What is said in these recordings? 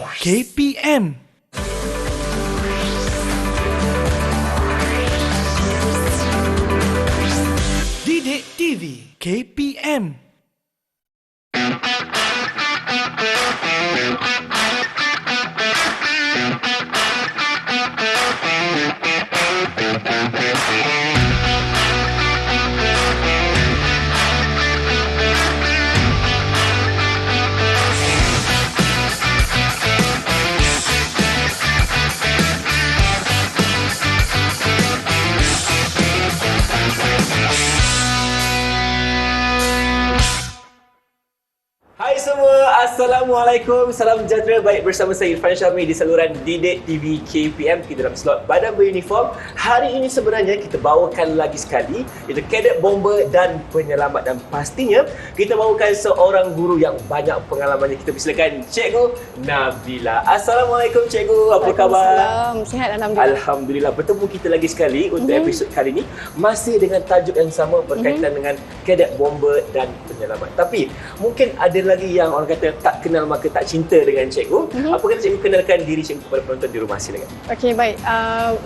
KPM. Didik TV KPM. Hai semua, Assalamualaikum, salam sejahtera. Baik, bersama saya Irfan Syahmi di saluran Didik TV KPM. Kita dalam slot badan beruniform. Hari ini sebenarnya kita bawakan lagi sekali, iaitu kadet bomber dan penyelamat. Dan pastinya kita bawakan seorang guru yang banyak pengalamannya. Kita persilakan Cikgu Nabila. Assalamualaikum Cikgu, apa khabar? Waalaikumsalam, sihat alhamdulillah. Alhamdulillah, bertemu kita lagi sekali untuk episod kali ini. Masih dengan tajuk yang sama berkaitan dengan kadet bomber dan penyelamat. Tapi mungkin ada lagi yang orang kata tak kenal maka tak cinta dengan cikgu. Apa kata cikgu kenalkan diri cikgu kepada penonton di rumah, silakan. Okey, baik.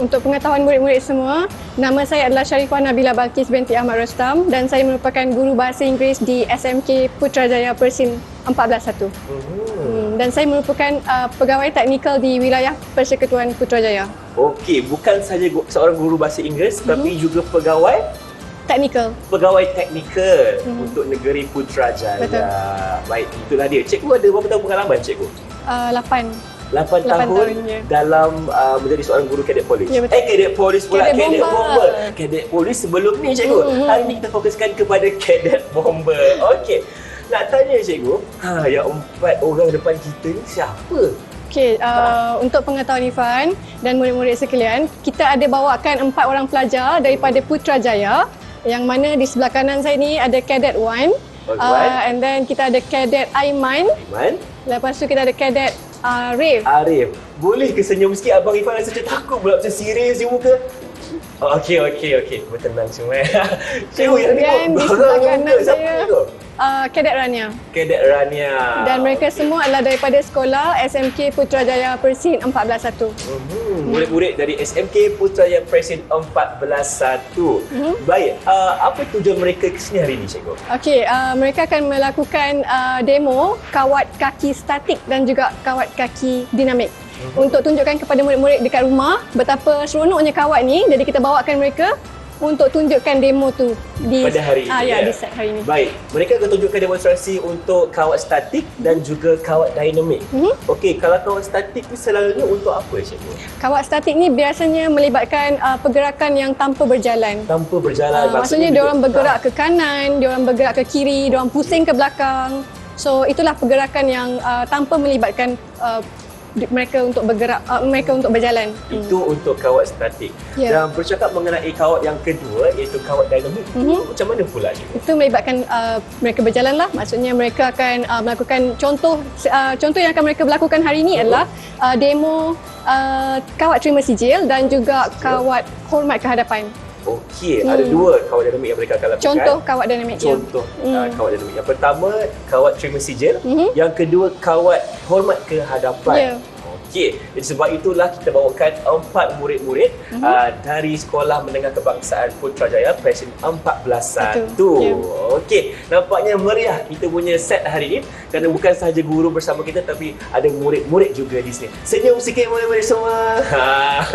Untuk pengetahuan murid-murid semua, nama saya adalah Sharifah Nabila Balkis binti Ahmad Rostam dan saya merupakan guru bahasa Inggeris di SMK Putrajaya Persin 141. Dan saya merupakan pegawai teknikal di wilayah Persekutuan Putrajaya. Okey, bukan saja seorang guru bahasa Inggeris tapi juga pegawai Teknikal. Untuk negeri Putrajaya. Betul. Baik, itulah dia. Cikgu ada berapa tahun pengalaman cikgu? 8 8 tahun ya. dalam menjadi seorang guru kadet polis. Ya, betul. Kadet polis pula, Kadet bomber. Kadet polis sebelum ni cikgu. Hari ni kita fokuskan kepada kadet bomber. Okey. Nak tanya cikgu, yang 4 orang depan kita ni siapa? Okey, untuk pengetahuan Irfan dan murid-murid sekalian, kita ada bawakan 4 orang pelajar daripada Putrajaya, yang mana di sebelah kanan saya ni ada Cadet 1, and then kita ada Cadet Aiman. Lepas tu kita ada Cadet Arif. Boleh ke senyum sikit? Abang Irfan rasa macam takut pula, macam serius je muka. Okey. Bertenang semua. Cikgu yang Dan di sebelah kanan saya Cadet Rania. Cadet Rania. Dan mereka semua adalah daripada sekolah SMK Putrajaya Persin 141. Murid-murid dari SMK Putrajaya Persin 141. Baik, apa tujuan mereka ke sini hari ini cikgu? Okey, mereka akan melakukan demo kawat kaki statik dan juga kawat kaki dinamik. Untuk tunjukkan kepada murid-murid dekat rumah betapa seronoknya kawat ni. Jadi kita bawakan mereka untuk tunjukkan demo tu pada hari ini. Di set hari ini. Baik, mereka akan tunjukkan demonstrasi untuk kawat statik dan juga kawat dinamik. Okey, kalau kawat statik ni selalunya untuk apa cikgu? Kawat statik ni biasanya melibatkan pergerakan yang tanpa berjalan. Maksudnya diorang bergerak ke kanan, diorang bergerak ke kiri, diorang pusing ke belakang. So itulah pergerakan yang tanpa melibatkan mereka untuk bergerak, mereka untuk berjalan. Itu untuk kawat statik. Dan bercakap mengenai kawat yang kedua, iaitu kawat dinamik, macam mana pula cikgu? Itu melibatkan mereka berjalan lah. Maksudnya mereka akan melakukan contoh yang akan mereka lakukan hari ini adalah demo kawat terima sijil dan juga kawat hormat kehadapan. Okey, ada 2 kawat dinamik yang mereka akan lakukan. Contoh kawat dinamik. Kawat dinamik. Yang pertama, kawat terima sijil. Yang kedua, kawat hormat kehadapan. Okey, jadi sebab itulah kita bawakan 4 murid-murid dari Sekolah Menengah Kebangsaan Putrajaya Persin 141. Okey, nampaknya meriah kita punya set hari ini kerana bukan sahaja guru bersama kita tapi ada murid-murid juga di sini. Senyum sikit murid-murid semua.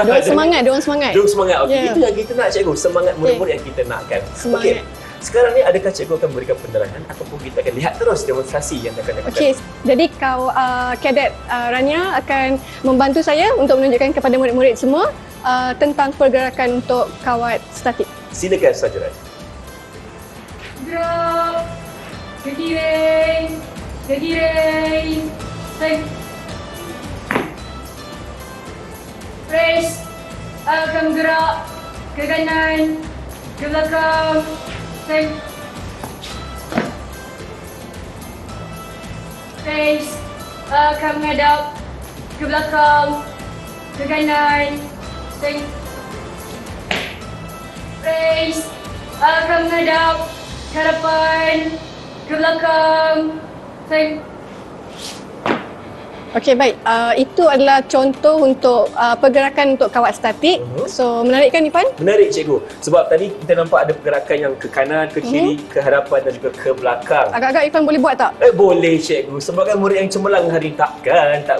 Diorang semangat. Okey, itu yang kita nak cikgu, semangat murid-murid yang kita nakkan. Okey. Sekarang ni adakah cikgu akan berikan penerangan ataupun kita akan lihat terus demonstrasi yang akan dilakukan? Okey, jadi Cadet Rania akan membantu saya untuk menunjukkan kepada murid-murid semua tentang pergerakan untuk kawat statik. Silakan saja Rania. Gerak ke kiri, take. Press akan gerak ke kanan, ke belakang. Face akan menghadap ke belakang, ke kanan. Face akan menghadap ke hadapan, ke belakang. Okey, baik. Itu adalah contoh untuk pergerakan untuk kawat statik. So, menarik kan Ifan? Menarik cikgu. Sebab tadi kita nampak ada pergerakan yang ke kanan, ke kiri, ke hadapan dan juga ke belakang. Agak-agak Ifan boleh buat tak? Boleh cikgu. Sebagai murid yang cemerlang hari tak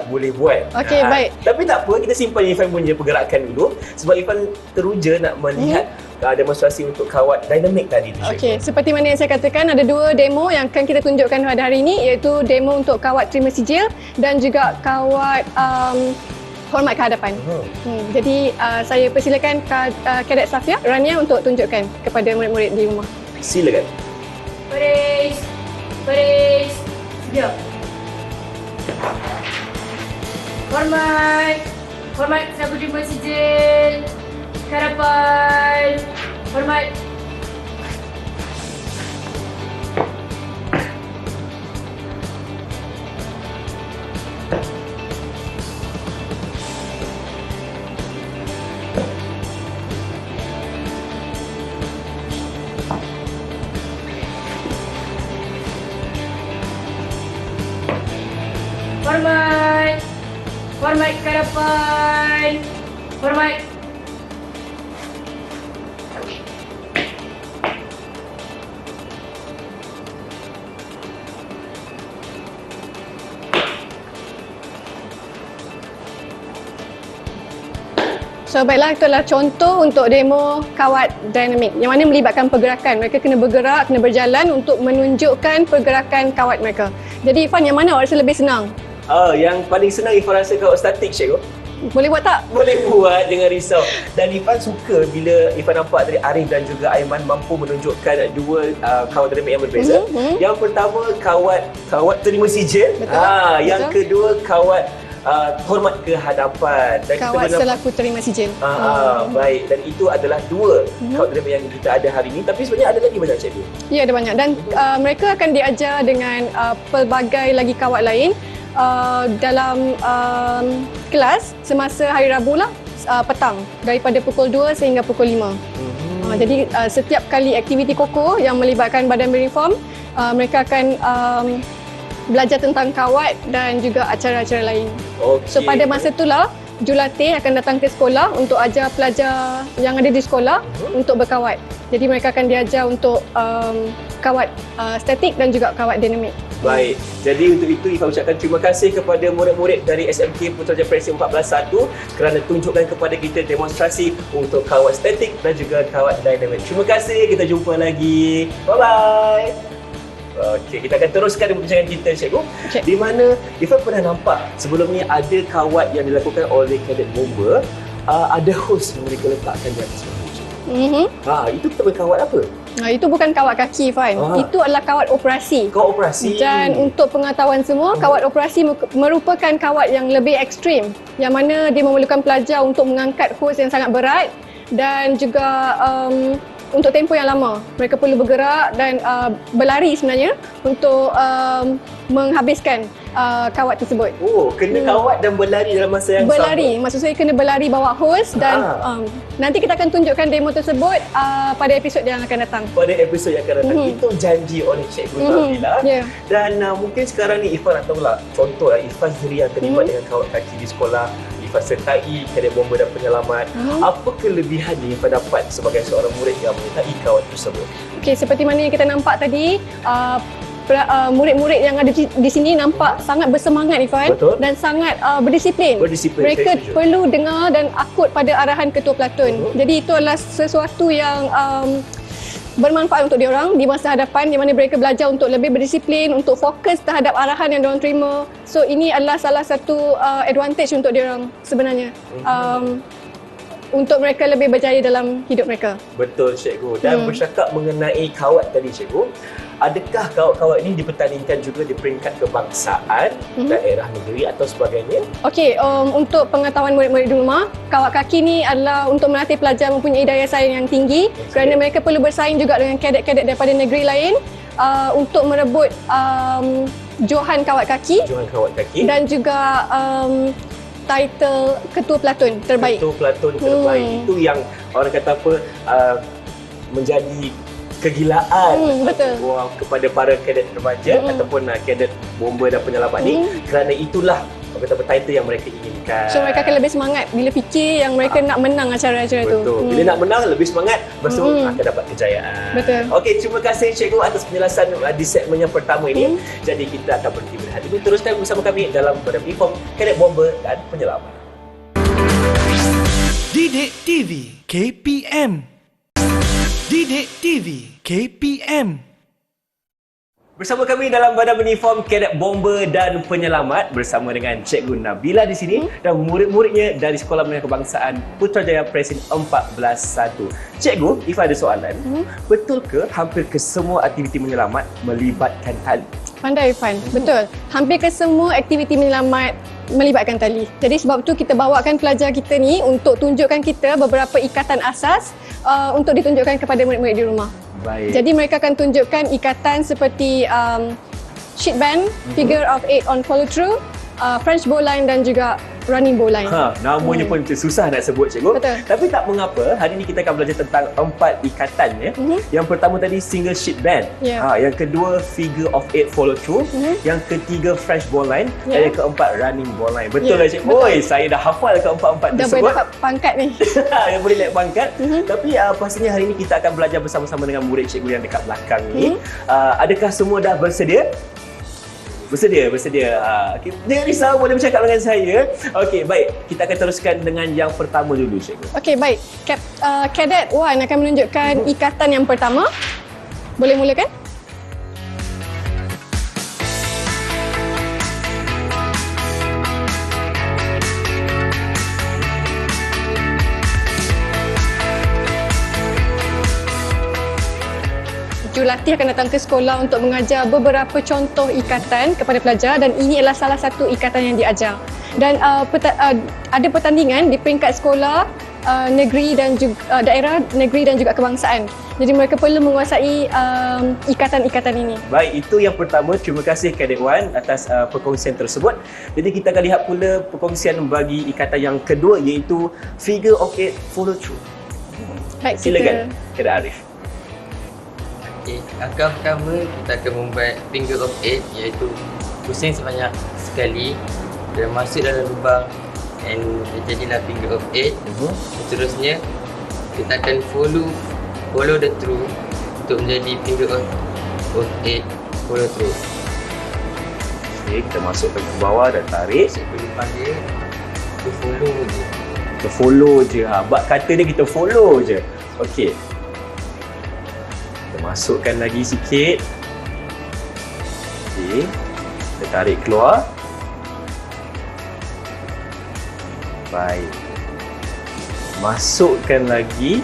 boleh buat. Okey, baik. Tapi tak apa, kita simpan Ifan punya pergerakan dulu. Sebab Ifan teruja nak melihat demonstrasi untuk kawat dinamik tadi tu cikgu. Okey, seperti mana yang saya katakan, ada dua demo yang akan kita tunjukkan pada hari ini, iaitu demo untuk kawat terima sijil dan juga kawat hormat kehadapan. Jadi saya persilakan Kadet Safia, Rania untuk tunjukkan kepada murid-murid di rumah. Silakan. Baris. Baris. Sedia. Hormat. Hormat sabu terima sijil. Harapan. Hormat. Hormat. Hormat ke hadapan. Hormat. So baiklah, itu adalah contoh untuk demo kawat dinamik yang mana melibatkan pergerakan. Mereka kena bergerak, kena berjalan untuk menunjukkan pergerakan kawat mereka. Jadi Ifan, yang mana awak rasa lebih senang? Yang paling senang Ifan rasa kawat statik cikgu. Boleh buat tak? Boleh buat, jangan risau. Dan Ifan suka bila Ifan nampak dari Arif dan juga Aiman mampu menunjukkan dua kawat dinamik yang berbeza. Yang pertama kawat terima sijil. Yang kedua kawat hormat ke hadapan. Dan Kawat selaku terima sijil. Baik, dan itu adalah dua kawat dinamik yang kita ada hari ini. Tapi sebenarnya ada lagi banyak cikgu. Ya, ada banyak. Dan mereka akan diajar dengan pelbagai lagi kawat lain dalam kelas semasa hari Rabu lah, petang, daripada pukul 2 sehingga pukul 5. Jadi setiap kali aktiviti koko yang melibatkan badan beruniform, mereka akan belajar tentang kawat dan juga acara-acara lain. So pada masa itulah jurulatih akan datang ke sekolah untuk ajar pelajar yang ada di sekolah untuk berkawat. Jadi mereka akan diajar untuk kawat statik dan juga kawat dinamik. Baik, jadi untuk itu Ifan ucapkan terima kasih kepada murid-murid dari SMK Putrajaya Presi 141 kerana tunjukkan kepada kita demonstrasi untuk kawat statik dan juga kawat dinamik. Terima kasih, kita jumpa lagi. Bye-bye. Okey, kita akan teruskan perbincangan kita cikgu. Di mana Ifan pernah nampak sebelum ni ada kawat yang dilakukan oleh kadet bomba, ada hos yang mereka letakkan di atas batu. Itu kita kawat apa? Itu bukan kawat kaki, Fan. Itu adalah kawat operasi. Kawat operasi. Dan untuk pengetahuan semua, kawat operasi merupakan kawat yang lebih ekstrim, yang mana dia memerlukan pelajar untuk mengangkat hos yang sangat berat dan juga untuk tempoh yang lama. Mereka perlu bergerak dan berlari sebenarnya untuk menghabiskan kawat tersebut. Kena kawat dan berlari dalam masa yang berlari. Maksud saya kena berlari bawa hos dan nanti kita akan tunjukkan demo tersebut pada episod yang akan datang. Pada episod yang akan datang. Itu janji oleh Cikgu Nabila. Dan mungkin sekarang ni Ifan nak tahulah, contoh Ifan sendiri yang terlibat dengan kawat kaki di sekolah, Ifan sertai kadet bomba dan penyelamat. Apa kelebihan yang Ifan dapat sebagai seorang murid yang menyertai kawat tersebut? Okey, seperti mana yang kita nampak tadi, murid-murid yang ada di sini nampak sangat bersemangat, Ifan. Betul. Dan sangat berdisiplin. Mereka perlu dengar dan akut pada arahan ketua pelatun. Jadi itu adalah sesuatu yang bermanfaat untuk diorang di masa hadapan, di mana mereka belajar untuk lebih berdisiplin, untuk fokus terhadap arahan yang diorang terima. So ini adalah salah satu advantage untuk diorang sebenarnya. Untuk mereka lebih berjaya dalam hidup mereka. Betul cikgu. Dan bercakap mengenai kawat tadi cikgu, adakah kawat-kawat ini dipertandingkan juga di peringkat kebangsaan, daerah negeri atau sebagainya? Okey, untuk pengetahuan murid-murid di rumah, kawat kaki ni adalah untuk melatih pelajar mempunyai daya saing yang tinggi, kerana mereka perlu bersaing juga dengan kadet-kadet daripada negeri lain untuk merebut johan kawat kaki. Dan juga title Ketua Pelatun Terbaik. Ketua Pelatun Terbaik. Itu yang orang kata apa, menjadi kegilaan kepada para kadet remaja ataupun kadet bomba dan penyelamat ni, kerana itulah orang kata title yang mereka inginkan. So mereka akan lebih semangat bila fikir yang mereka nak menang acara-acara tu. Betul. Bila nak menang lebih semangat, lepas tu akan dapat kejayaan. Betul. Okey, terima kasih Cikgu atas penjelasan di segmen yang pertama ini. Jadi kita akan berhenti berehat dulu. Teruskan bersama kami dalam Badan Uniform Kadet Bomber dan Penyelamat. Didik TV KPM. Didik TV KPM. Bersama kami dalam Badan Uniform Kadet Bomber dan Penyelamat bersama dengan Cikgu Nabila di sini dan murid-muridnya dari Sekolah Menengah Kebangsaan Putrajaya Presin 14-1. Cikgu, Ifah ada soalan. Betul ke hampir ke semua aktiviti menyelamat melibatkan tali? Pandai Irfan, betul. Hampir ke semua aktiviti menyelamat melibatkan tali. Jadi sebab tu kita bawakan pelajar kita ni untuk tunjukkan kita beberapa ikatan asas untuk ditunjukkan kepada murid-murid di rumah. Baik. Jadi mereka akan tunjukkan ikatan seperti sheet band, figure of 8 on follow through, French bowline dan juga running bowline. Namanya pun susah nak sebut Cikgu. Betul. Tapi tak mengapa, hari ini kita akan belajar tentang 4 ikatan ya. Yang pertama tadi single sheet band. Yang kedua figure of 8 follow through. Yang ketiga French bowline dan yang keempat running bowline. Betul lah Cikgu. Oi, saya dah hafal keempat-empat Dah tersebut. boleh dapat pangkat ni. Yang boleh naik pangkat. Tapi pastinya hari ini kita akan belajar bersama-sama dengan murid Cikgu yang dekat belakang ni. Adakah semua dah bersedia? Bersedia. Okay. Jangan risau, boleh bercakap dengan saya. Okey, baik. Kita akan teruskan dengan yang pertama dulu, Cikgu. Okey, baik. Cadet 1 akan menunjukkan ikatan yang pertama. Boleh mulakan? Jurulatih akan datang ke sekolah untuk mengajar beberapa contoh ikatan kepada pelajar dan ini adalah salah satu ikatan yang diajar. Dan ada pertandingan di peringkat sekolah, negeri dan juga daerah, negeri dan juga kebangsaan. Jadi mereka perlu menguasai ikatan-ikatan ini. Baik, itu yang pertama. Terima kasih Kadet Wan atas perkongsian tersebut. Jadi kita akan lihat pula perkongsian bagi ikatan yang kedua iaitu figure of 8 follow through. Baik, Silakan Kadet Arif. Okay, langkah pertama kita akan membuat finger of 8 iaitu pusing sebanyak sekali dan masuk dalam lubang and jadilah finger of 8. Seterusnya kita akan follow the through untuk menjadi finger of 8 follow through. Okay, kita masukkan ke bawah dan tarik. Masuk ke lubang dia, kita follow je. Kita follow je. Bab kata dia kita follow je. Okey. Masukkan lagi sikit. Okey. Kita tarik keluar. Baik. Masukkan lagi.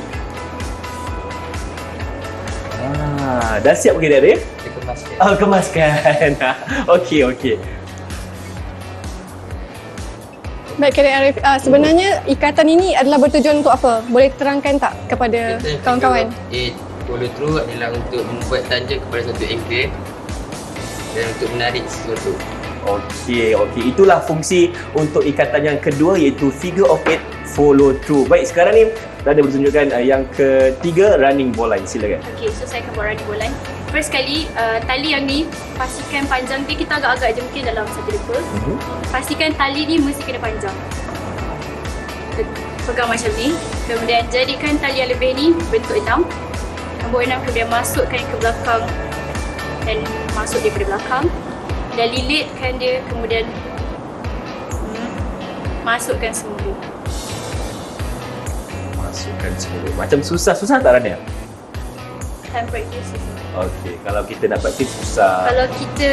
Dah siap ke Darif? Kita kemaskan. Kemaskan. Okey. Baik, Kadet Arif, sebenarnya ikatan ini adalah bertujuan untuk apa? Boleh terangkan tak kepada kawan-kawan? Follow through adalah untuk membuat tanja kepada satu angle dan untuk menarik sesuatu. Okey. Itulah fungsi untuk ikatan yang kedua iaitu figure of 8 follow through. Baik, sekarang ni ada bertunjukkan yang ketiga running bowline. Silakan. Okey, so saya akan buat running bowline. First kali, tali yang ni pastikan panjang dia, kita agak-agak je mungkin dalam 1 depa. Pastikan tali ni mesti kena panjang. Pegang macam ni. Kemudian jadikan tali yang lebih ni bentuk 6. Nombor 6 kemudian masukkan ke belakang dan masuk dia ke belakang dan lilitkan dia, kemudian masukkan semula. Macam susah tak Rania? Time practice. Okey, kalau kita nak praktis susah. Kalau kita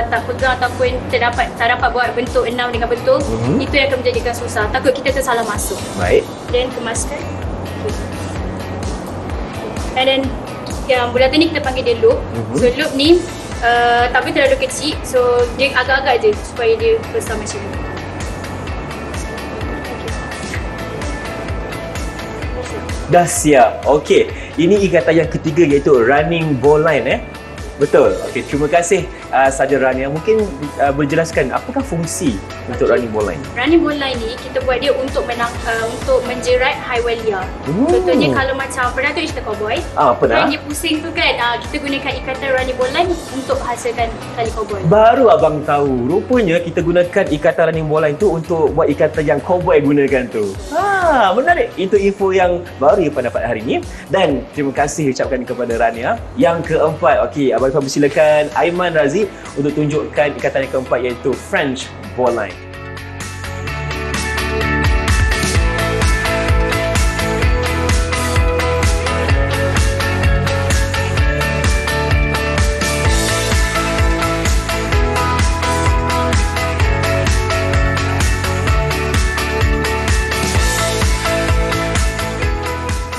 tak pegang ataupun tak dapat buat bentuk 6 dengan betul, itu yang akan menjadikan susah. Takut kita tersalah masuk. Baik. Then kemaskan. And then yang bulatan ni kita panggil dia loop. So loop ni tak boleh terlalu kecil. So dia agak-agak je supaya dia besar macam ni. Dah siap. Okey. Ini ikatan yang ketiga iaitu running bowline Betul. Okey, terima kasih saja Rania, mungkin berjelaskan apakah fungsi untuk running ball line? Running ball line ni kita buat dia untuk untuk menjerat haiwan liar. Contohnya kalau macam pernah tu cerita cowboy. Pernah. Kan dia pusing tu kan, kita gunakan ikatan running ball line untuk hasilkan tali cowboy. Baru abang tahu, rupanya kita gunakan ikatan running ball line tu untuk buat ikatan yang cowboy gunakan tu. Menarik. Itu info yang baru yang dapat hari ni. Dan terima kasih ucapkan kepada Rania. Yang keempat, okey, abang persilakan Aiman Razi untuk tunjukkan ikatan yang keempat, iaitu French ball line.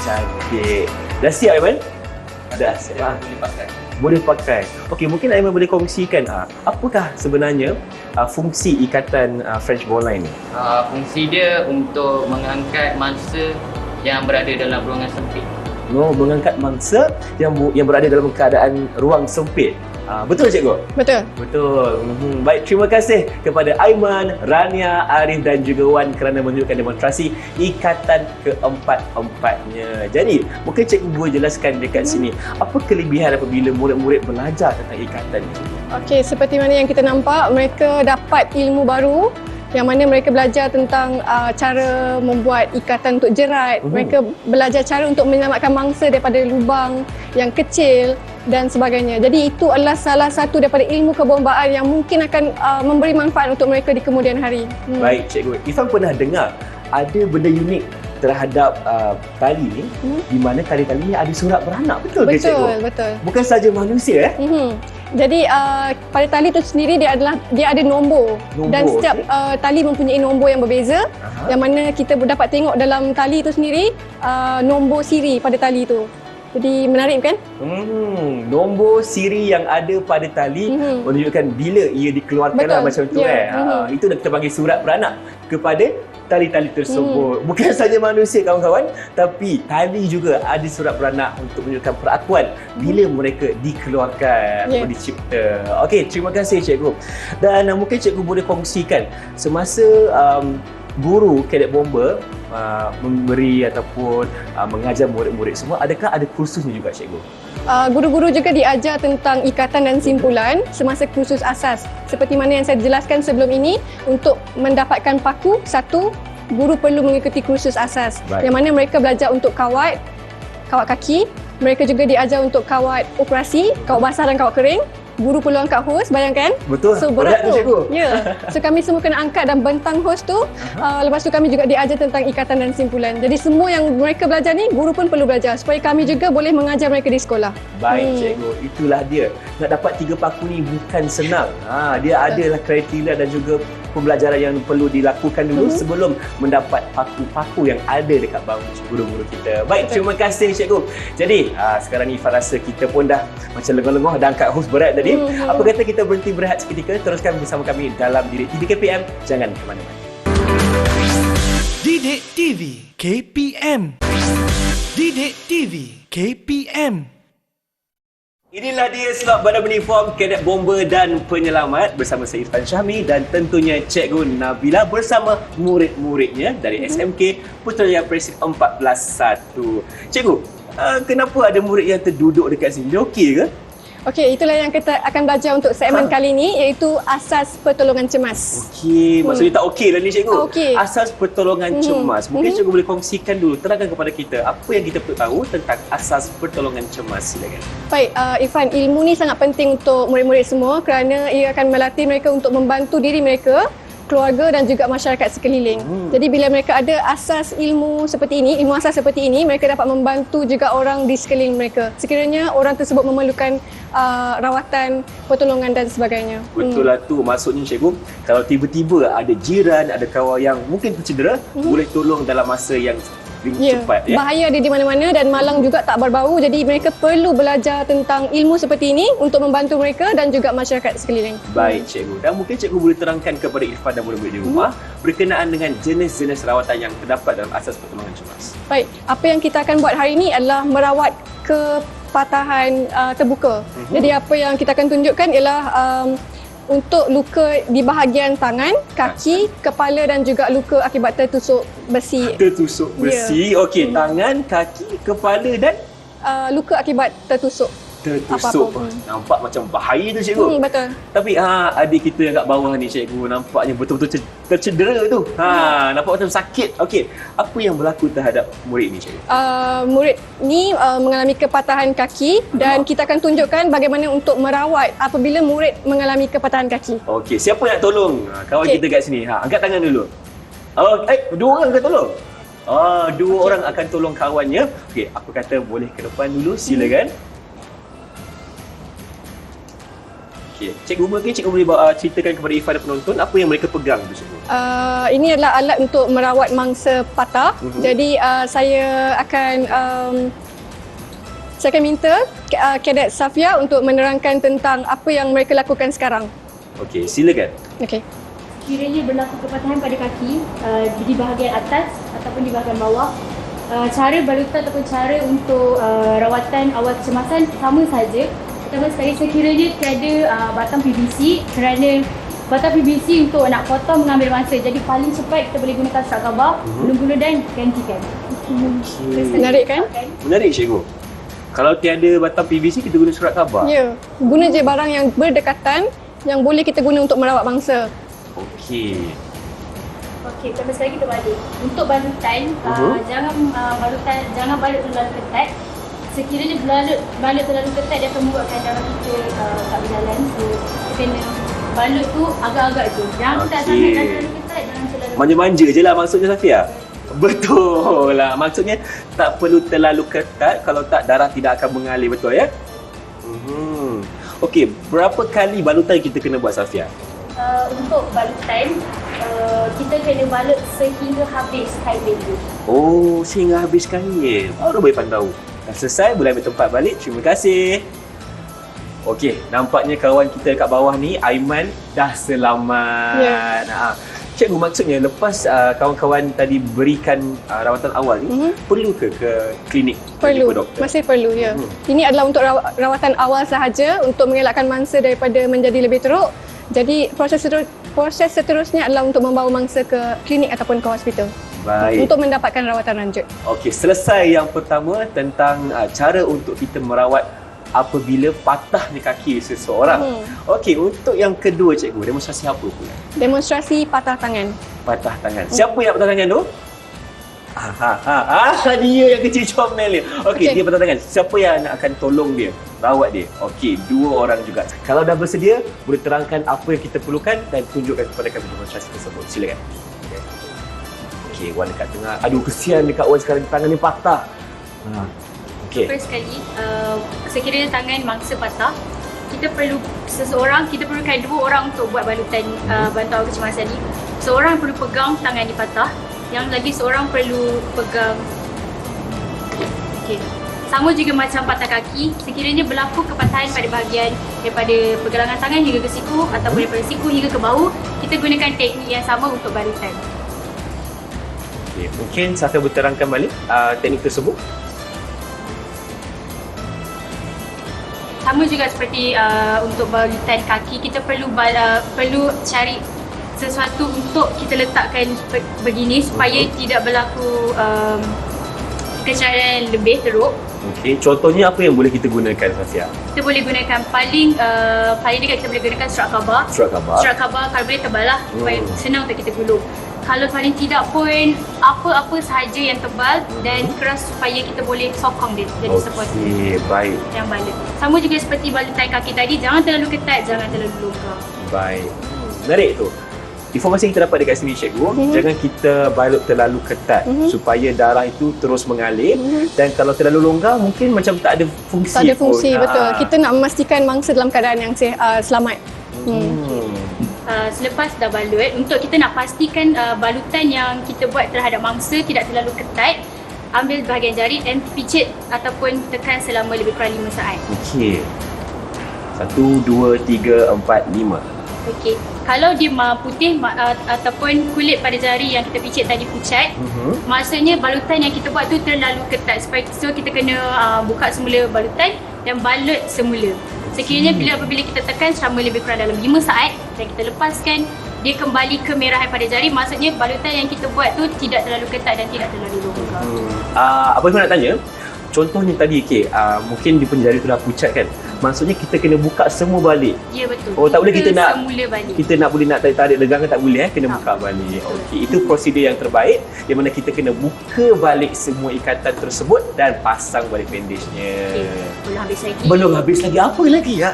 Cantik. Dah siap Aiman? Dah siap. Boleh pakai. Okey, mungkin Aiman boleh kongsikan apakah sebenarnya fungsi ikatan French ball line ni? Fungsi dia untuk mengangkat mangsa yang berada dalam ruangan sempit. Mengangkat mangsa yang berada dalam keadaan ruang sempit. Betul cikgu? Betul. Betul. Baik, terima kasih kepada Aiman, Rania, Arif dan juga Wan kerana menunjukkan demonstrasi ikatan keempat-empatnya. Jadi, mungkin cikgu boleh jelaskan dekat sini, apa kelebihan apabila murid-murid belajar tentang ikatan ini? Okey, seperti mana yang kita nampak, mereka dapat ilmu baru yang mana mereka belajar tentang cara membuat ikatan untuk jerat. Mereka belajar cara untuk menyelamatkan mangsa daripada lubang yang kecil dan sebagainya. Jadi itu adalah salah satu daripada ilmu kebombaan yang mungkin akan memberi manfaat untuk mereka di kemudian hari. Baik, cikgu. Ifan pernah dengar ada benda unik terhadap tali ni, di mana tali-tali ni ada surat beranak. Betul ke cikgu? Betul. Bukan saja manusia Jadi pada tali itu sendiri dia ada nombor dan setiap tali mempunyai nombor yang berbeza. Yang mana kita dapat tengok dalam tali itu sendiri nombor siri pada tali itu. Jadi menarik kan? Nombor siri yang ada pada tali menunjukkan bila ia dikeluarkan lah, macam tu Itu dah kita panggil surat beranak kepada tali-tali tersebut. Bukan saja manusia kawan-kawan, tapi tali juga ada surat beranak untuk menunjukkan perakuan bila mereka dikeluarkan atau dicipta. Okey, terima kasih cikgu. Dan mungkin cikgu boleh kongsikan semasa guru Cadet Bomber memberi ataupun mengajar murid-murid semua, adakah ada kursusnya juga cikgu? Guru-guru juga diajar tentang ikatan dan simpulan semasa kursus asas. Seperti mana yang saya jelaskan sebelum ini, untuk mendapatkan paku satu, guru perlu mengikuti kursus asas. Yang mana mereka belajar untuk kawat kaki. Mereka juga diajar untuk kawat operasi, kawat basah dan kawat kering. Guru perlu angkat hos, bayangkan. Betul. So berat tu. Cikgu. Ya. So kami semua kena angkat dan bentang hos tu. Lepas tu kami juga diajar tentang ikatan dan simpulan. Jadi semua yang mereka belajar ni, guru pun perlu belajar supaya kami juga boleh mengajar mereka di sekolah. Baik cikgu, itulah dia. Nak dapat 3 paku ni bukan senang. Dia adalah kriteria dan juga pembelajaran yang perlu dilakukan dulu sebelum mendapat paku-paku yang ada dekat bangku guru-guru kita. Baik, terima kasih cikgu. Jadi, sekarang ni Ifan rasa kita pun dah macam lengoh-lengoh dah angkat hos berat tadi. Apa kata kita berhenti berehat seketika, teruskan bersama kami dalam Didik TV KPM. Jangan ke mana-mana. Didik TV KPM. Didik TV KPM. Inilah dia slot Bandar Uniform Cadet Bomber dan Penyelamat bersama saya Irfan Syahmi dan tentunya Cikgu Nabila bersama murid-muridnya dari SMK Putrajaya Presid 14-1. Cikgu, kenapa ada murid yang terduduk dekat sini? Dia okey ke? Okey, itulah yang kita akan belajar untuk segmen kali ini, iaitu asas pertolongan cemas. Okey, maksudnya tak okey lah ni cikgu. Okey. Asas pertolongan cemas. Mungkin cikgu boleh kongsikan dulu, terangkan kepada kita apa yang kita perlu tahu tentang asas pertolongan cemas. Silakan. Baik, Irfan, ilmu ni sangat penting untuk murid-murid semua kerana ia akan melatih mereka untuk membantu diri mereka, keluarga dan juga masyarakat sekeliling. Jadi bila mereka ada asas ilmu seperti ini, ilmu asas seperti ini, mereka dapat membantu juga orang di sekeliling mereka. Sekiranya orang tersebut memerlukan rawatan, pertolongan dan sebagainya. Betul lah tu. Maksudnya cikgu, kalau tiba-tiba ada jiran, ada kawan yang mungkin tercedera, boleh tolong dalam masa yang cepat. Bahaya dia di mana-mana dan malang juga tak berbau. Jadi mereka perlu belajar tentang ilmu seperti ini untuk membantu mereka dan juga masyarakat sekeliling. Baik cikgu. Dan mungkin cikgu boleh terangkan kepada Irfan dan murid-murid di rumah berkenaan dengan jenis-jenis rawatan yang terdapat dalam asas pertolongan cemas. Baik, apa yang kita akan buat hari ini adalah merawat patahan terbuka. Jadi apa yang kita akan tunjukkan ialah untuk luka di bahagian tangan, kaki, kepala dan juga luka akibat tertusuk besi. Tertusuk besi. Okey, tangan, kaki, kepala dan Luka akibat tertusuk. tertusuk. Apa-apa. Nampak macam bahaya tu cikgu. Betul. Tapi adik kita yang kat bawah ni cikgu nampaknya betul-betul tercedera tu. Nampak macam sakit. Okey, apa yang berlaku terhadap murid ni cikgu? Murid ni mengalami kepatahan kaki dan kita akan tunjukkan bagaimana untuk merawat apabila murid mengalami kepatahan kaki. Okey, siapa nak tolong? Kawan Okey. kita kat sini. Angkat tangan dulu. Dua orang akan tolong. Dua orang akan tolong kawannya. Okey, aku kata boleh ke depan dulu, silakan. Okey, cikgu mungkin cikgu boleh ceritakan kepada Ifah dan penonton apa yang mereka pegang tu semua. Ini adalah alat untuk merawat mangsa patah. Jadi saya akan minta Kadet Safia untuk menerangkan tentang apa yang mereka lakukan sekarang. Okey, silakan. Okey. Kiranya berlaku kepatahan pada kaki di bahagian atas ataupun di bahagian bawah, cara balutan ataupun cara untuk rawatan awal kecemasan sama saja. Pertama sekali sekiranya tiada batang PVC, kerana batang PVC untuk nak potong mengambil masa. Jadi paling cepat kita boleh gunakan surat khabar, guna-guna dan gantikan. Menarik kan? Menarik cikgu. Kalau tiada batang PVC kita guna surat khabar. Ya. Guna je barang yang berdekatan yang boleh kita guna untuk merawat mangsa. Okey. Okey, pertama sekali kita balik. Untuk balutan, jangan balut terlalu ketat. Sekiranya balut terlalu ketat, dia akan membuatkan darah kita tak berjalan. So, kita kena balut tu agak-agak tu. Jangan ketat sangat dan terlalu ketat, jangan terlalu Manja-manja je lah maksudnya Safia. Betul lah. Maksudnya tak perlu terlalu ketat, kalau tak darah tidak akan mengalir, betul ya? Okey, berapa kali balutan kita kena buat Safia? Untuk balutan, kita kena balut sehingga habis kain baju. Oh, sehingga habis kain. Baru boleh pandau. Dah selesai, boleh ambil tempat balik. Terima kasih. Okey, nampaknya kawan kita kat bawah ni, Aiman, dah selamat. Ya. Cikgu, maksudnya lepas kawan-kawan tadi berikan rawatan awal ni, perlu ke klinik? Perlu, jumpa doktor? masih perlu, ya. Ini adalah untuk rawatan awal sahaja untuk mengelakkan mangsa daripada menjadi lebih teruk. Jadi proses seterusnya adalah untuk membawa mangsa ke klinik ataupun ke hospital. Baik. Untuk mendapatkan rawatan lanjut. Okey, selesai yang pertama tentang cara untuk kita merawat apabila patahnya kaki seseorang. Okey, untuk yang kedua cikgu, demonstrasi apa pula? Demonstrasi patah tangan. Patah tangan. Siapa yang patah tangan tu? Dia yang kecil comel ni. Okey, dia patah tangan. Siapa yang akan tolong dia? Rawat dia. Okey, dua orang juga. Kalau dah bersedia, boleh terangkan apa yang kita perlukan dan tunjukkan kepada kami demonstrasi tersebut. Silakan. Okey, Wan dekat tengah. Aduh, kesian dekat Wan sekarang tangan ni patah. Okey. First sekali, sekiranya tangan mangsa patah, kita perlukan dua orang untuk buat balutan bantu awal kecemasan ni. Seorang perlu pegang tangan ni patah, yang lagi seorang perlu pegang. Okey. Sama juga macam patah kaki, sekiranya berlaku kepatahan pada bahagian daripada pergelangan tangan hingga ke siku ataupun daripada siku hingga ke bahu, kita gunakan teknik yang sama untuk balutan. Okay. Mungkin Safia boleh terangkan balik teknik tersebut. Sama juga seperti untuk balutan kaki, kita perlu cari sesuatu untuk kita letakkan begini supaya tidak berlaku kecederaan lebih teruk. Okey, contohnya apa yang boleh kita gunakan Safia? Kita boleh gunakan paling dekat, kita boleh gunakan surat khabar. Surat khabar. Surat khabar kalau boleh tebal lah supaya senang untuk kita gulung. Kalau paling tidak pun apa-apa sahaja yang tebal dan keras supaya kita boleh sokong dia jadi support. Okey, baik. Yang balut. Sama juga seperti balutan kaki tadi, jangan terlalu ketat, jangan terlalu longgar. Baik. Menarik tu. Informasi yang kita dapat dekat sini cikgu, jangan kita balut terlalu ketat supaya darah itu terus mengalir, dan kalau terlalu longgar mungkin macam tak ada fungsi. Tak ada fungsi, pun. betul. Kita nak memastikan mangsa dalam keadaan yang selamat. Selepas dah balut, untuk kita nak pastikan balutan yang kita buat terhadap mangsa tidak terlalu ketat, ambil bahagian jari dan picit ataupun tekan selama lebih kurang 5 saat. Okey. 1, 2, 3, 4, 5. Okey. Kalau dia putih ataupun kulit pada jari yang kita picit tadi pucat, maksudnya balutan yang kita buat tu terlalu ketat. So kita kena buka semula balutan dan balut semula. Sekiranya apabila kita tekan selama lebih kurang dalam 5 saat dan kita lepaskan, dia kembali kemerahan pada jari, maksudnya balutan yang kita buat tu tidak terlalu ketat dan tidak terlalu longgar. Apa yang nak tanya, contohnya tadi mungkin di penjari tu dah pucat kan, maksudnya kita kena buka semua balik. Ya, betul. Oh, tak boleh kita nak semula balik. Kita nak boleh nak tarik legang tak boleh kena buka balik. Okey, itu prosedur yang terbaik di mana kita kena buka balik semua ikatan tersebut dan pasang balik bandage-nya. Belum habis lagi. Belum habis lagi, apa lagi ya?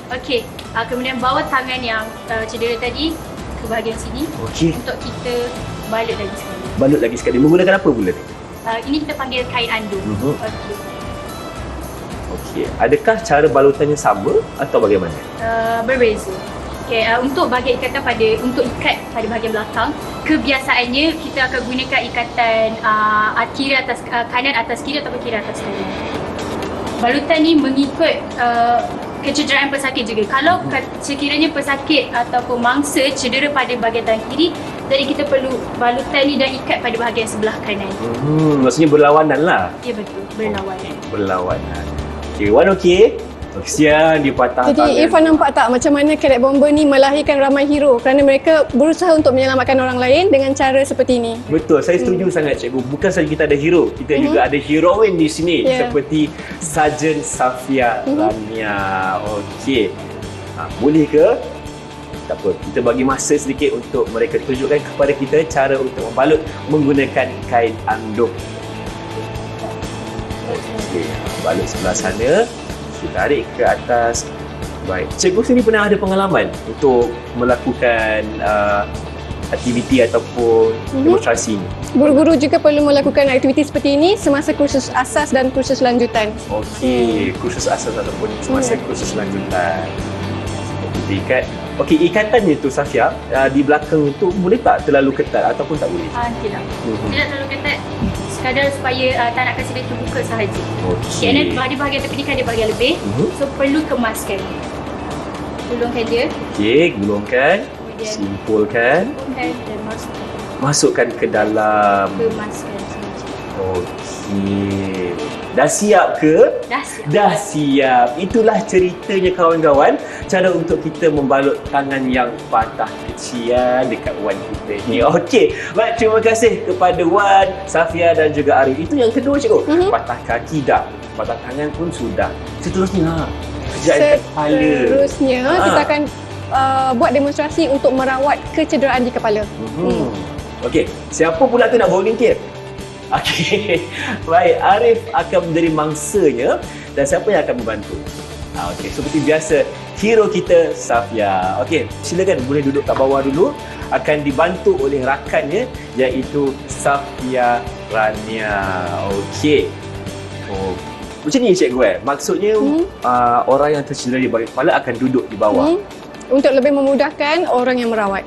Okey, kemudian bawa tangan yang cedera tadi ke bahagian sini untuk kita balut lagi sekali. Balut lagi sekali. Menggunakan apa pula ni? Ini kita panggil kain andung. Okey. Adakah cara balutannya sama atau bagaimana? Berbeza. Okay, untuk bahagian ikatan untuk ikat pada bahagian belakang, kebiasaannya kita akan gunakan ikatan kiri atas kanan atas kiri ataupun kiri atas kanan. Balutan ni mengikut kecederaan pesakit juga. Kalau sekiranya pesakit ataupun mangsa cedera pada bahagian tangan kiri, jadi kita perlu balutan ni dan ikat pada bahagian sebelah kanan. Maksudnya berlawanan lah. Ya, betul, berlawanan. Berlawanan. Okay, Wan okey? Kesian dia patah tangan. Jadi Irfan nampak tak macam mana Cadet Bomber ni melahirkan ramai hero kerana mereka berusaha untuk menyelamatkan orang lain dengan cara seperti ini. Betul, saya setuju sangat cikgu. Bukan saja kita ada hero, kita juga ada heroin di sini seperti Sarjan Safia Rania. Okey. Boleh ke? Tak apa, kita bagi masa sedikit untuk mereka tunjukkan kepada kita cara untuk membalut menggunakan kain andung. Okey, balut sebelah sana. Kita tarik ke atas. Baik. Cikgu sendiri pernah ada pengalaman untuk melakukan aktiviti ataupun demonstrasi ini? Guru-guru juga perlu melakukan aktiviti seperti ini semasa kursus asas dan kursus lanjutan. Okey, kursus asas ataupun semasa kursus lanjutan. Kita ikat. Okey, ikatannya tu Safia, di belakang tu boleh tak terlalu ketat ataupun tak boleh? Tidak. Tidak terlalu ketat. Sekadar supaya tak nak kasi dia terbuka sahaja. Okey. Kerana pada bahagian tepi ni kan ada bahagian lebih. So perlu kemaskan. Gulungkan dia. Okey, gulungkan. Kemudian Simpulkan. gulungkan dan Masukkan ke dalam. kemaskan sahaja. Okey. Dah siap ke? Dah siap. Dah siap. Itulah ceritanya kawan-kawan. Cara untuk kita membalut tangan yang patah kecian dekat Wan kita ni. Okey. Baik, terima kasih kepada Wan, Safia dan juga Arif. Itu yang kedua cikgu. Patah kaki dah. Patah tangan pun sudah. Seterusnya. Kejadian kepala. Seterusnya kita akan buat demonstrasi untuk merawat kecederaan di kepala. Okey. Siapa pula tu nak volunteer? Okey. Baik, Arif akan menjadi mangsanya dan siapa yang akan membantu? Okey, seperti biasa hero kita Safia. Okey, silakan boleh duduk kat bawah dulu. Akan dibantu oleh rakannya iaitu Safia Rania. Okey. Oh, macam ni cikgu maksudnya orang yang tercedera di bahagian kepala akan duduk di bawah. Untuk lebih memudahkan orang yang merawat.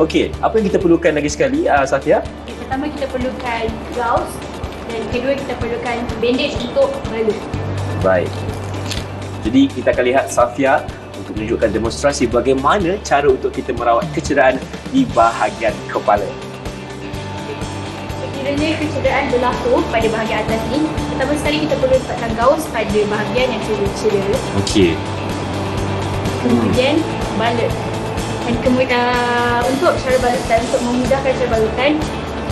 Okey, apa yang kita perlukan lagi sekali Safia? Pertama kita perlukan gauze dan kedua kita perlukan bandage untuk balut. Baik. Jadi kita akan lihat Safia untuk menunjukkan demonstrasi bagaimana cara untuk kita merawat kecederaan di bahagian kepala. Sekiranya kecederaan berlaku pada bahagian atas ni, pertama sekali kita perlu letakkan gauze pada bahagian yang cedera. Okey. Kemudian balut. Dan kemudian untuk cara balutan, untuk memudahkan cara balutan,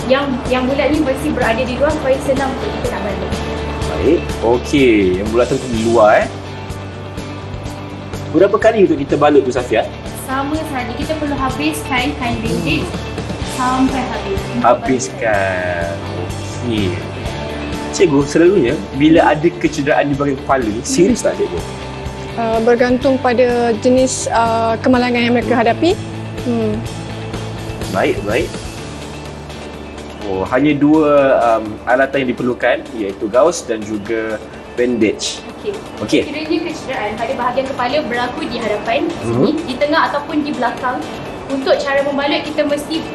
yang bulat ni mesti berada di luar supaya senang untuk kita nak balut. Baik. Okey, yang bulatan tu di luar Berapa kali untuk kita balut tu Safia? Sama saja, kita perlu habiskan kain bandage sampai habis. Habiskan. Okey. Cikgu, selalunya bila ada kecederaan di bahagian kepala ni, serius tak cikgu? Bergantung pada jenis kemalangan yang mereka hadapi. Baik. Oh, hanya dua alatan yang diperlukan iaitu gauze dan juga bandage. Okey. Kiranya kecederaan pada bahagian kepala berlaku di hadapan sini, di tengah ataupun di belakang. Untuk cara membalut kita mesti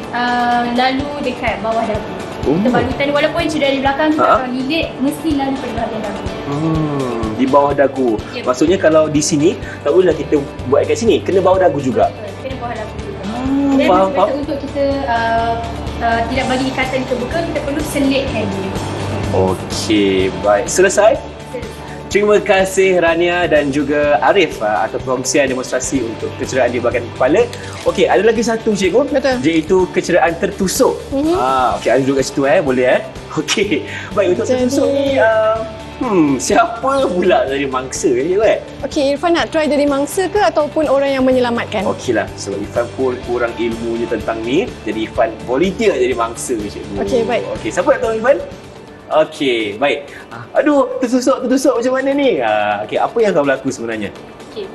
lalu dekat bawah dagu. Kita balutan walaupun cedera di belakang kita akan lilit mesti lalu pada bahagian dagu. Di bawah dagu. Ya. Maksudnya kalau di sini, tak bolehlah kita buat kat sini. Kena bawah dagu juga. Kena bawah dagu juga. Faham, Dan faham. betul untuk kita tidak bagi ikatan terbuka, kita perlu selit handle. Okey, baik. Selesai? Terima kasih Rania dan juga Arif atas perkongsian demonstrasi untuk kecederaan di bahagian kepala. Okey, ada lagi satu cikgu. Betul. Iaitu kecederaan tertusuk. Okey, ada duduk kat situ boleh Okey. Baik, untuk tertusuk ni siapa pula jadi mangsa cikgu Okey, Irfan nak try jadi mangsa ke ataupun orang yang menyelamatkan? Okeylah, sebab Irfan pun kurang ilmunya tentang ni. Jadi Irfan volunteer jadi mangsa cikgu. Okey, baik. Okey, siapa nak tahu Irfan? Okey, baik. Aduh, tertusuk macam mana ni? Okey, apa yang akan berlaku sebenarnya? Okey.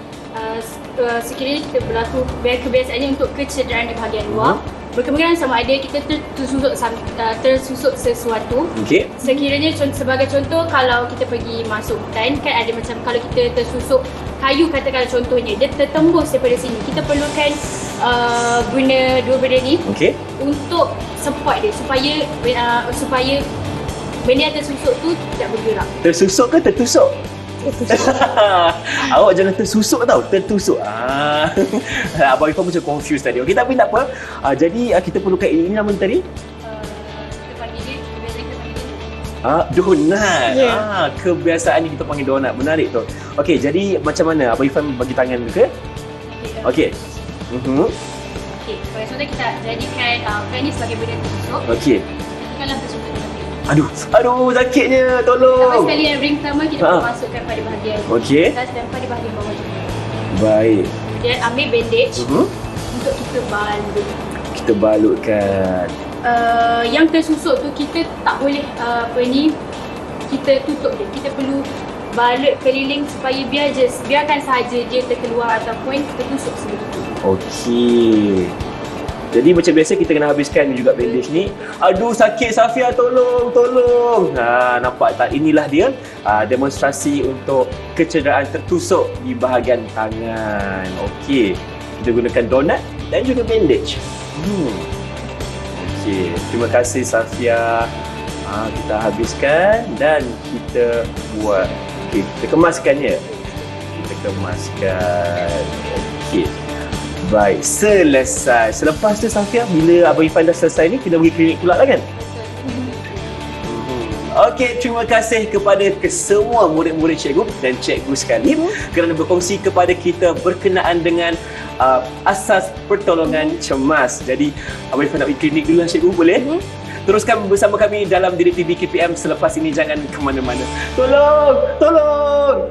Sekiranya kita berlaku kebiasaannya untuk kecederaan di bahagian luar, berkemungkinan sama ada kita tersusuk sesuatu. Okey. Sekiranya sebagai contoh, kalau kita pergi masuk hutan, kan ada macam kalau kita tersusuk kayu, katakanlah contohnya, dia tertembus daripada sini. Kita perlukan guna dua benda ni untuk support dia supaya benda yang tersusuk tu tidak bergerak. Tersusuk ke tertusuk? Awak jangan tersusuk tau, tertusuk. Abang Irfan macam confused tadi. Okey, tapi tak apa. Jadi kita perlukan ini nama tadi? Kita panggil dia, kebiasaan kita panggil dia Donat. Yeah. Kebiasaan ni kita panggil donat. Menarik tu. Okey, jadi macam mana? Abang Irfan bagi tangan ke? Okey. Okey, sebagai contoh kita jadikan fan ni sebagai benda tersusuk. Okey. Tekanlah tersusuk dengan dia. Aduh, sakitnya. Lepas Tolong. sekali yang ring pertama kita masukkan pada bahagian Okey. atas dan pada bahagian bawah juga. Baik. Kemudian ambil bandage untuk kita balut. Kita balutkan. Yang tersusuk tu kita tak boleh kita tutup dia. Kita perlu balut keliling supaya biarkan sahaja dia terkeluar ataupun tertusuk sebegitu. Okey. Jadi macam biasa kita kena habiskan juga bandage ni. Aduh, sakit Safia, tolong. Nampak tak? Inilah dia demonstrasi untuk kecederaan tertusuk di bahagian tangan. Okey. Kita gunakan donat dan juga bandage. Okey. Terima kasih Safia. Kita habiskan dan kita buat. Okey, kita kemaskan ya. Kita kemaskan. Okey. Baik, selesai. Selepas tu Safia, bila Abang Irfan dah selesai ni, kita pergi klinik pula lah kan? Okey, terima kasih kepada kesemua murid-murid cikgu dan cikgu sekalian kerana berkongsi kepada kita berkenaan dengan asas pertolongan cemas. Jadi, Abang Irfan nak pergi klinik dulu lah cikgu, boleh? Teruskan bersama kami dalam Didik TV KPM. Selepas ini jangan ke mana-mana. Tolong!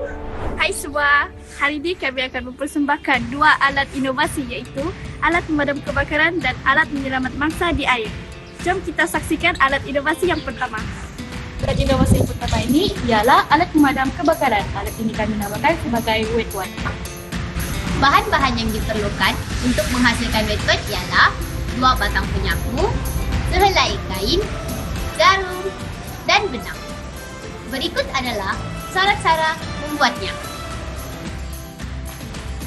Hai semua, hari ini kami akan mempersembahkan dua alat inovasi iaitu alat pemadam kebakaran dan alat menyelamat mangsa di air. Jom kita saksikan alat inovasi yang pertama. Alat inovasi yang pertama ini ialah alat pemadam kebakaran. Alat ini kami namakan sebagai wet wipe. Bahan-bahan yang diperlukan untuk menghasilkan wet wipe ialah 2 batang penyapu, sehelai kain, jarum dan benang. Berikut adalah cara-cara membuatnya.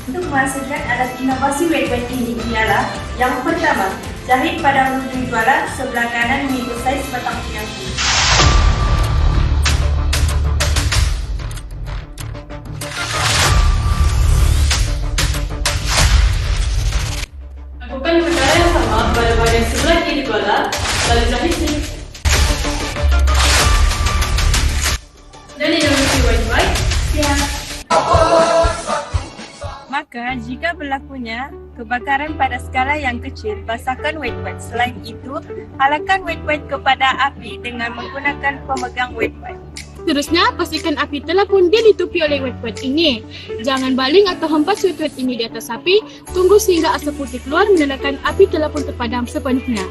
Untuk menghasilkan alat inovasi wet wipe ini ialah yang pertama, jahit pada hujung jualan sebelah kanan mengikut saiz batang penyapu. Lakukan cara yang sama pada bahagian sebelah kiri tuala, lalu jahit sini. Dan inovasi wet wipe. Maka jika berlakunya kebakaran pada skala yang kecil, basahkan wet wipe. Selain itu, halakan wet wipe kepada api dengan menggunakan pemegang wet wipe. Seterusnya, pastikan api telah pun ditutupi oleh wet wipe ini. Jangan baling atau hempas wet wipe ini di atas api. Tunggu sehingga asap putih keluar menandakan api telah pun terpadam sepenuhnya.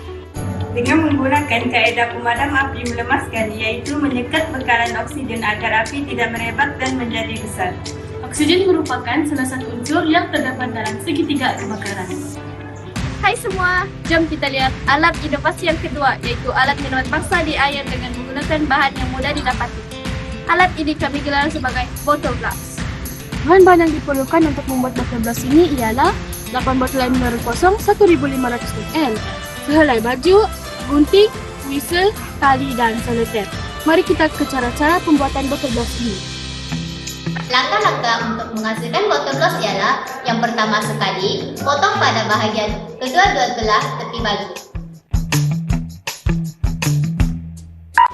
Dengan menggunakan kaedah pemadam api melemaskan, iaitu menyekat bekalan oksigen agar api tidak merebak dan menjadi besar. Oksigen merupakan salah satu unsur yang terdapat dalam segitiga kebakaran. Hai semua, jom kita lihat alat inovasi yang kedua, iaitu alat menyelamat mangsa di air dengan menggunakan bahan yang mudah didapati. Alat ini kami gelar sebagai bottle blast. Bahan-bahan yang diperlukan untuk membuat botol blast ini ialah 8 botol air mineral kosong 1500 ml, sehelai baju, gunting, whistle, tali dan selotip. Mari kita ke cara-cara pembuatan botol blast ini. Langkah-langkah untuk menghasilkan botol loss ialah yang pertama sekali, potong pada bahagian kedua-dua belah tepi baju.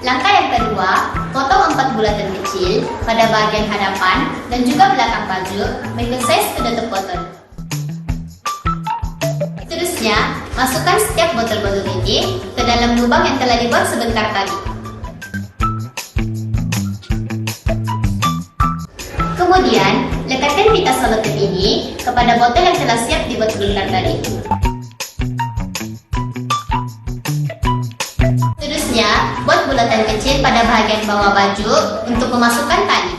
Langkah yang kedua, potong 4 bulatan kecil pada bahagian hadapan dan juga belakang baju mengikut saiz penutup botol. Seterusnya, masukkan setiap botol-botol ini ke dalam lubang yang telah dibuat sebentar tadi. Kemudian, lekatkan pita selotip ini kepada botol yang telah siap dibuat sebentar tadi. Seterusnya, buat bulatan kecil pada bahagian bawah baju untuk memasukkan tali.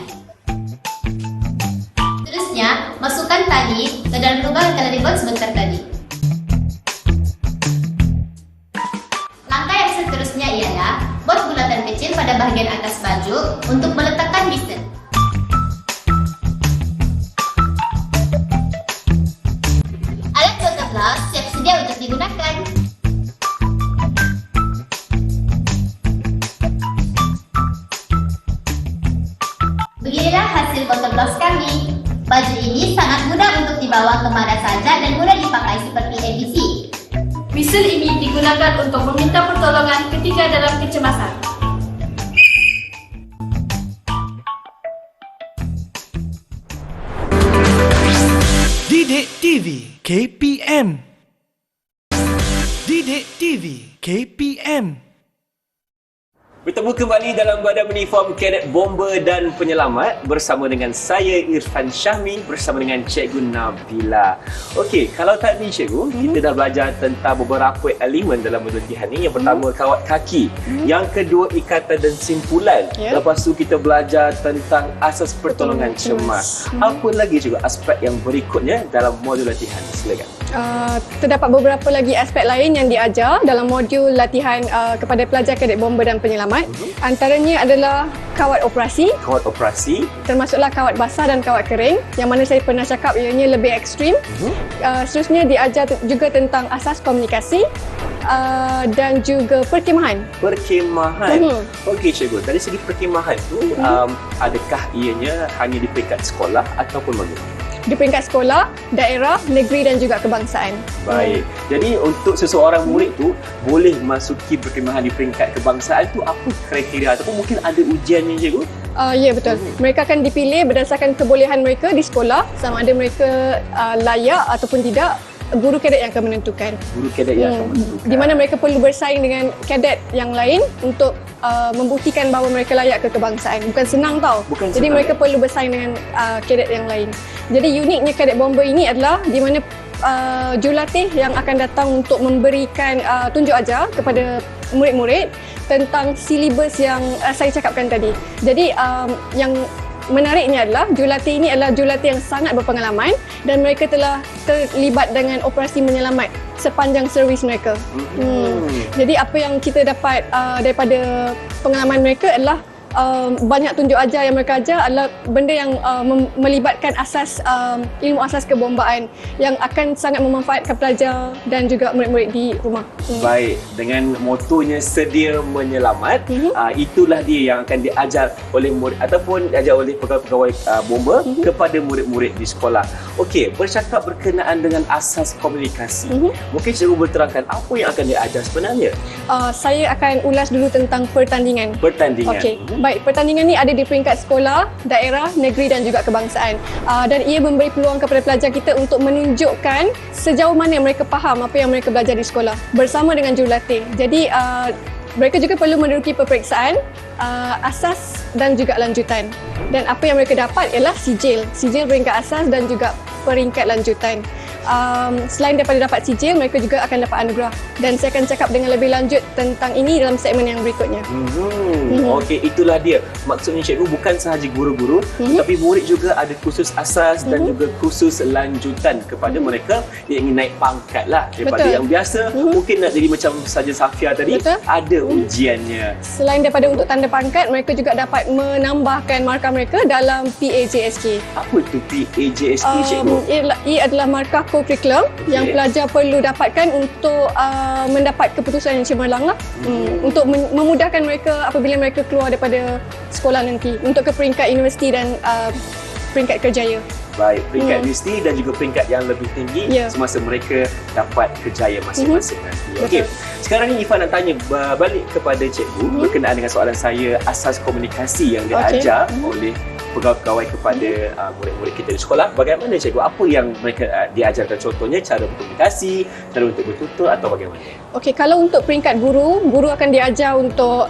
Seterusnya, masukkan tali ke dalam lubang yang telah dibuat sebentar tadi. Langkah yang seterusnya ialah buat bulatan kecil pada bahagian atas baju untuk meletakkan bisnet. Alat botol loss siap sedia untuk digunakan. Beginilah hasil botol loss kami. Baju ini sangat mudah untuk dibawa kemana saja dan mudah dipakai seperti ABC. Whistle ini digunakan untuk meminta pertolongan ketika dalam kecemasan. Didik TV KPM. Didik TV KPM. Bertemu kembali dalam badan uniform Kadet Bomber dan Penyelamat bersama dengan saya Irfan Syahmi bersama dengan Cikgu Nabila. Okey, kalau tadi Cikgu, kita dah belajar tentang beberapa elemen dalam latihan ni. Yang pertama kawat kaki, yang kedua ikatan dan simpulan. Lepas tu kita belajar tentang asas pertolongan cemas. Apa lagi juga aspek yang berikutnya dalam modul latihan? Silakan. Terdapat beberapa lagi aspek lain yang diajar dalam modul latihan kepada pelajar Kadet Bomber dan Penyelamat. Antaranya adalah kawat operasi. Kawat operasi. Termasuklah kawat basah dan kawat kering, yang mana saya pernah cakap ianya lebih ekstrim. Seterusnya diajar juga tentang asas komunikasi dan juga perkhemahan. Perkhemahan. Okey Cikgu, dari segi perkhemahan tu adakah ianya hanya di peringkat sekolah ataupun bagaimana? Di peringkat sekolah, daerah, negeri dan juga kebangsaan. Baik. Jadi untuk seseorang murid tu boleh masuki perkhemahan di peringkat kebangsaan tu apa kriteria ataupun mungkin ada ujiannya Cikgu? Ya betul. Mereka akan dipilih berdasarkan kebolehan mereka di sekolah, sama ada mereka layak ataupun tidak. Guru kadet yang akan menentukan. Guru kadet yang akan menentukan. Di mana mereka perlu bersaing dengan kadet yang lain untuk membuktikan bahawa mereka layak ke kebangsaan. Bukan senang tau. Jadi mereka perlu bersaing dengan kadet yang lain. Jadi uniknya Kadet Bomber ini adalah di mana jurulatih yang akan datang untuk memberikan tunjuk ajar kepada murid-murid tentang silibus yang saya cakapkan tadi. Jadi yang menariknya adalah jurulatih ini adalah jurulatih yang sangat berpengalaman dan mereka telah terlibat dengan operasi menyelamat sepanjang servis mereka. Jadi apa yang kita dapat daripada pengalaman mereka adalah banyak tunjuk ajar yang mereka ajar adalah benda yang melibatkan asas ilmu asas kebombaan yang akan sangat memanfaatkan pelajar dan juga murid-murid di rumah. Baik, dengan motonya sedia menyelamat, itulah dia yang akan diajar oleh murid ataupun diajar oleh pegawai-pegawai bomber kepada murid-murid di sekolah. Okey, bercakap berkenaan dengan asas komunikasi. Mungkin cikgu berterangkan apa yang akan diajar sebenarnya? Saya akan ulas dulu tentang pertandingan. Pertandingan. Okey. Baik, pertandingan ni ada di peringkat sekolah, daerah, negeri dan juga kebangsaan. Dan ia memberi peluang kepada pelajar kita untuk menunjukkan sejauh mana mereka faham apa yang mereka belajar di sekolah bersama dengan jurulatih. Jadi mereka juga perlu meneruki peperiksaan asas dan juga lanjutan. Dan apa yang mereka dapat ialah sijil peringkat asas dan juga peringkat lanjutan. Selain daripada dapat sijil, mereka juga akan dapat anugerah. Dan saya akan cakap dengan lebih lanjut tentang ini dalam segmen yang berikutnya. Okey, itulah dia. Maksudnya cikgu bukan sahaja guru-guru, tapi murid juga ada kursus asas dan juga kursus lanjutan kepada mereka yang ingin naik pangkat lah. Daripada yang biasa, mungkin nak jadi macam saja Safia tadi, ada ujiannya. Selain daripada untuk tanda pangkat, mereka juga dapat menambahkan markah mereka dalam PAJSK. Apa itu PAJSK cikgu? Ia adalah markah co-curriculum yang pelajar perlu dapatkan untuk mendapat keputusan yang cemerlang lah. Untuk memudahkan mereka apabila mereka keluar daripada sekolah nanti untuk ke peringkat universiti dan peringkat kerjaya. Baik, peringkat universiti dan juga peringkat yang lebih tinggi semasa mereka dapat kerjaya masing-masing nanti. Okey. Sekarang ni Ifan nak tanya balik kepada cikgu berkenaan dengan soalan saya, asas komunikasi yang diajar oleh pegawai-pegawai kepada murid-murid kita di sekolah. Bagaimana cikgu? Apa yang mereka diajarkan? Contohnya cara berkomunikasi, cara untuk bertutur atau bagaimana? Okey, kalau untuk peringkat guru akan diajar untuk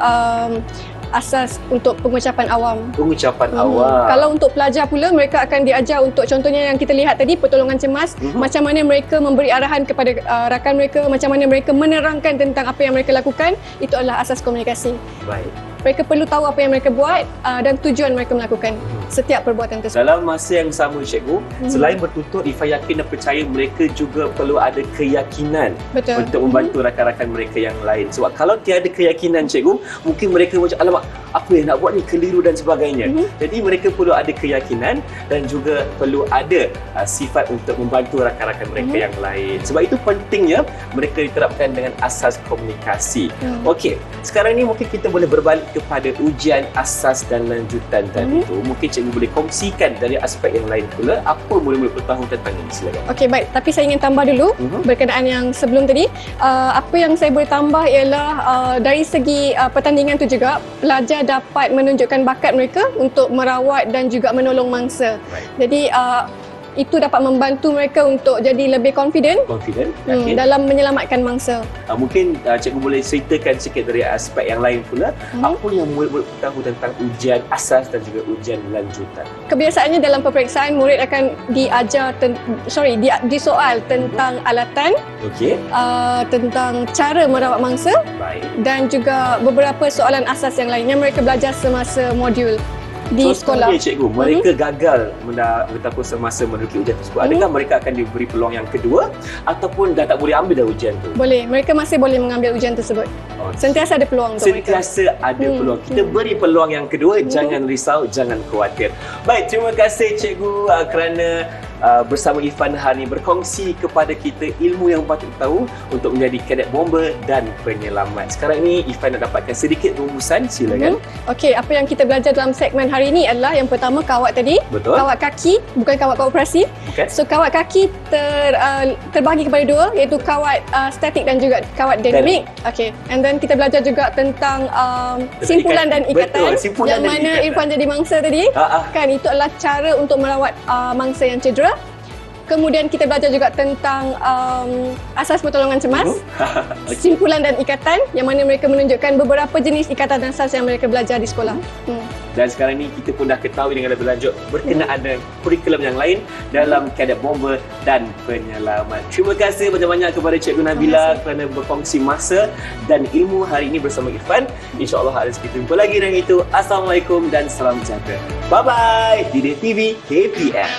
asas untuk pengucapan awam. Pengucapan awam. Kalau untuk pelajar pula, mereka akan diajar untuk contohnya yang kita lihat tadi, pertolongan cemas, macam mana mereka memberi arahan kepada rakan mereka, macam mana mereka menerangkan tentang apa yang mereka lakukan. Itu adalah asas komunikasi. Baik. Mereka perlu tahu apa yang mereka buat dan tujuan mereka melakukan setiap perbuatan tersebut. Dalam masa yang sama cikgu, selain bertutur, Ifan yakin dan percaya mereka juga perlu ada keyakinan untuk membantu rakan-rakan mereka yang lain. Sebab kalau tiada keyakinan cikgu, mungkin mereka macam alamak, apa yang nak buat ni keliru dan sebagainya. Jadi mereka perlu ada keyakinan dan juga perlu ada sifat untuk membantu rakan-rakan mereka yang lain. Sebab itu pentingnya mereka diterapkan dengan asas komunikasi. Okey, sekarang ni mungkin kita boleh berbalik kepada ujian asas dan lanjutan tadi tu. Mungkin cikgu boleh kongsikan dari aspek yang lain pula apa murid-murid perlu tahu tentang ini. Silakan. Okey, baik. Tapi saya ingin tambah dulu berkenaan yang sebelum tadi. Apa yang saya boleh tambah ialah dari segi pertandingan tu juga, pelajar dapat menunjukkan bakat mereka untuk merawat dan juga menolong mangsa. Jadi itu dapat membantu mereka untuk jadi lebih confident dalam menyelamatkan mangsa. Mungkin cikgu boleh ceritakan sikit dari aspek yang lain pula, apa yang murid-murid tahu tentang ujian asas dan juga ujian lanjutan. Kebiasaannya dalam peperiksaan, murid akan diajar disoal tentang alatan, tentang cara merawat mangsa, dan juga beberapa soalan asas yang lain yang mereka belajar semasa modul di sekolah. Cikgu, mereka gagal bertakun semasa menduduki ujian tersebut. Adakah mereka akan diberi peluang yang kedua ataupun dah tak boleh ambil dah ujian tu? Boleh, mereka masih boleh mengambil ujian tersebut. Sentiasa ada peluang untuk mereka. Sentiasa ada peluang. Kita beri peluang yang kedua, jangan risau, jangan khawatir. Baik, terima kasih cikgu kerana bersama Ifan hari ini berkongsi kepada kita ilmu yang patut tahu untuk menjadi kadet bomber dan penyelamat. Sekarang ini Ifan nak dapatkan sedikit rumusan, silakan. Okey, apa yang kita belajar dalam segmen hari ini adalah yang pertama kawat tadi. Kawat kaki, bukan kawat operasi. So kawat kaki terbahagi kepada dua, iaitu kawat statik dan juga kawat dinamik. Okey, and then kita belajar juga tentang simpulan dan ikatan. Yang mana Irfan jadi mangsa tadi. Kan itu adalah cara untuk merawat mangsa yang cedera. Kemudian kita belajar juga tentang asas pertolongan cemas, simpulan dan ikatan, yang mana mereka menunjukkan beberapa jenis ikatan dan asas yang mereka belajar di sekolah. Dan sekarang ni kita pun dah ketahui dengan lebih lanjut berkenaan dengan kurikulum yang lain dalam kadet bomber dan penyelamat. Terima kasih banyak-banyak kepada Cikgu Nabila kerana berkongsi masa dan ilmu hari ini bersama Irfan. InsyaAllah ada kita jumpa lagi dengan itu. Assalamualaikum dan salam sejahtera. Bye-bye. Didik TV KPM.